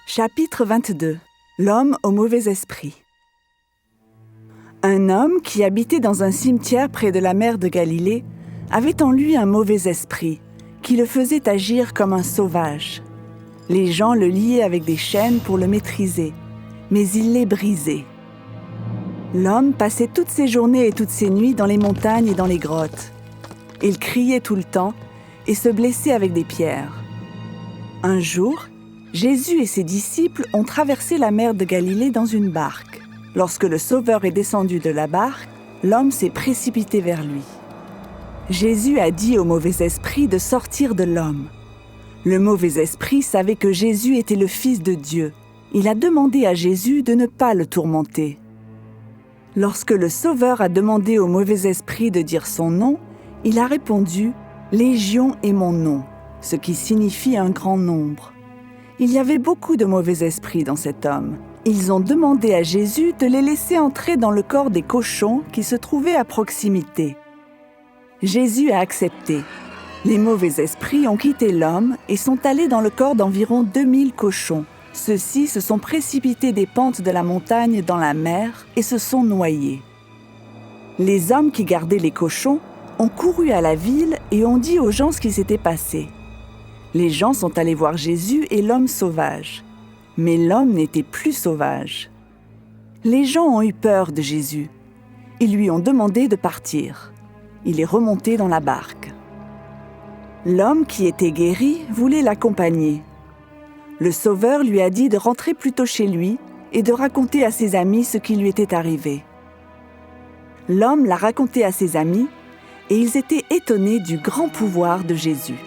Chapitre 22. L'homme au mauvais esprit. Un homme qui habitait dans un cimetière près de la mer de Galilée avait en lui un mauvais esprit qui le faisait agir comme un sauvage. Les gens le liaient avec des chaînes pour le maîtriser, mais il les brisait. L'homme passait toutes ses journées et toutes ses nuits dans les montagnes et dans les grottes. Il criait tout le temps et se blessait avec des pierres. Un jour, Jésus et ses disciples ont traversé la mer de Galilée dans une barque. Lorsque le Sauveur est descendu de la barque, l'homme s'est précipité vers lui. Jésus a dit au mauvais esprit de sortir de l'homme. Le mauvais esprit savait que Jésus était le Fils de Dieu. Il a demandé à Jésus de ne pas le tourmenter. Lorsque le Sauveur a demandé au mauvais esprit de dire son nom, il a répondu « Légion est mon nom », ce qui signifie un grand nombre. Il y avait beaucoup de mauvais esprits dans cet homme. Ils ont demandé à Jésus de les laisser entrer dans le corps des cochons qui se trouvaient à proximité. Jésus a accepté. Les mauvais esprits ont quitté l'homme et sont allés dans le corps d'environ 2000 cochons. Ceux-ci se sont précipités des pentes de la montagne dans la mer et se sont noyés. Les hommes qui gardaient les cochons ont couru à la ville et ont dit aux gens ce qui s'était passé. Les gens sont allés voir Jésus et l'homme sauvage. Mais l'homme n'était plus sauvage. Les gens ont eu peur de Jésus. Ils lui ont demandé de partir. Il est remonté dans la barque. L'homme qui était guéri voulait l'accompagner. Le Sauveur lui a dit de rentrer plutôt chez lui et de raconter à ses amis ce qui lui était arrivé. L'homme l'a raconté à ses amis et ils étaient étonnés du grand pouvoir de Jésus.